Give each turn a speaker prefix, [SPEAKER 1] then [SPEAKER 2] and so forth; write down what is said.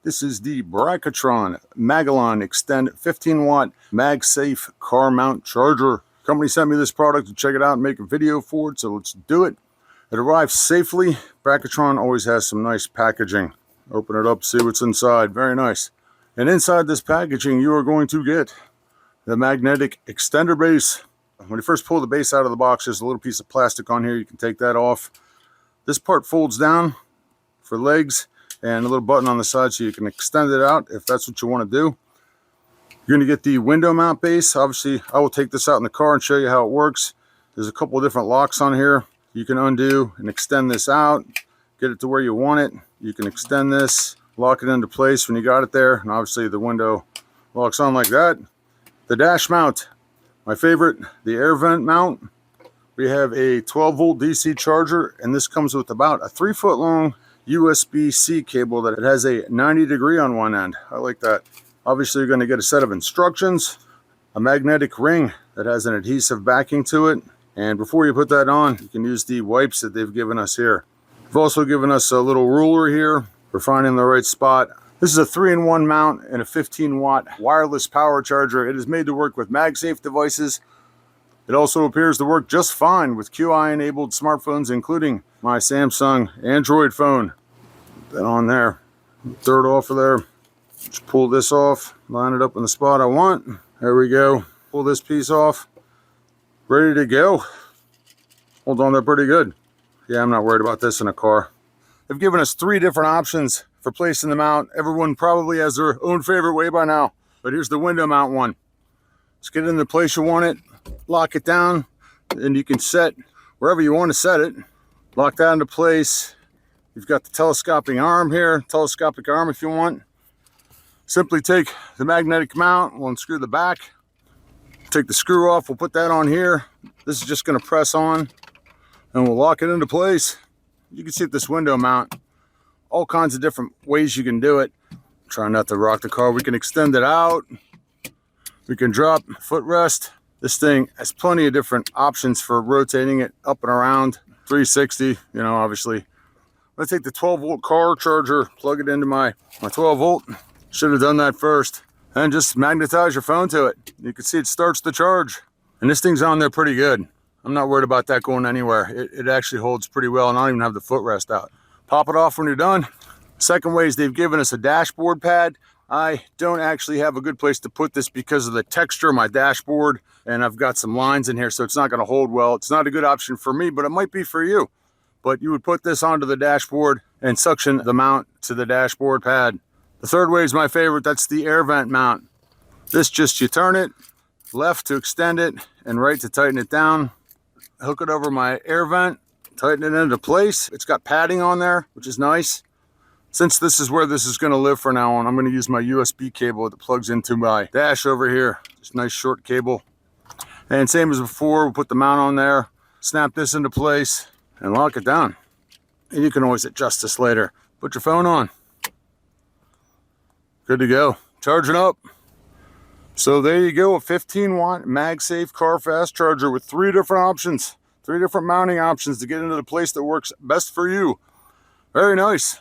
[SPEAKER 1] This is the Bracketron MagAlign Extend 15 watt Magsafe car mount charger. Company sent me this product to check it out and make a video for it, so let's do it. It arrived safely. Bracketron always has some nice packaging. Open it up, see what's inside. Very nice. And inside this packaging, you are going to get the magnetic extender base. When you first pull the base out of the box, there's a little piece of plastic on here. You can take that off. This part folds down for legs, and a little button on the side so you can extend it out if that's what you want to do. You're going to get the window mount base. Obviously, I will take this out in the car and show you how it works. There's a couple of different locks on here. You can undo and extend this out, get it to where you want it. You can extend this, lock it into place when you got it there, and obviously the window locks on like that. The dash mount, my favorite, the air vent mount. We have a 12 volt DC charger, and this comes with about a 3-foot long USB-C cable that it has a 90-degree on one end. I like that. Obviously, you're going to get a set of instructions, a magnetic ring that has an adhesive backing to it, and before you put that on, you can use the wipes that they've given us here. They've also given us a little ruler here for finding the right spot. This is a 3-in-1 mount and a 15-watt wireless power charger. It is made to work with MagSafe devices. It also appears to work just fine with QI-enabled smartphones, including my Samsung Android phone. Put that on there. Throw it off of there. Just pull this off. Line it up in the spot I want. There we go. Pull this piece off. Ready to go. Hold on there pretty good. Yeah, I'm not worried about this in a car. They've given us 3 different options for placing the mount. Everyone probably has their own favorite way by now, but here's the window mount one. Just get it in the place you want it, lock it down, and you can set wherever you want to set it. Lock that into place. You've got the telescopic arm here, telescopic arm if you want. Simply take the magnetic mount, we'll unscrew the back, take the screw off, we'll put that on here. This is just going to press on, and we'll lock it into place. You can see this window mount, all kinds of different ways you can do it. Try not to rock the car. We can extend it out. We can drop footrest. This thing has plenty of different options for rotating it up and around. 360, you know, obviously. I'm gonna take the 12 volt car charger, plug it into my 12 volt. Should have done that first. And just magnetize your phone to it. You can see it starts the charge. And this thing's on there pretty good. I'm not worried about that going anywhere. It actually holds pretty well, and I don't even have the footrest out. Pop it off when you're done. Second way is they've given us a dashboard pad. I don't actually have a good place to put this because of the texture of my dashboard, and I've got some lines in here, so it's not going to hold well. It's not a good option for me, but it might be for you. But you would put this onto the dashboard and suction the mount to the dashboard pad. The third way is my favorite. That's the air vent mount. This just, you turn it left to extend it and right to tighten it down. Hook it over my air vent, tighten it into place. It's got padding on there, which is nice. Since this is where this is going to live for now on, I'm going to use my USB cable that plugs into my dash over here. Just nice short cable. And same as before, we'll put the mount on there, snap this into place, and lock it down. And you can always adjust this later. Put your phone on. Good to go. Charging up. So there you go, a 15-watt MagSafe car fast charger with 3 different options, 3 different mounting options to get into the place that works best for you. Very nice.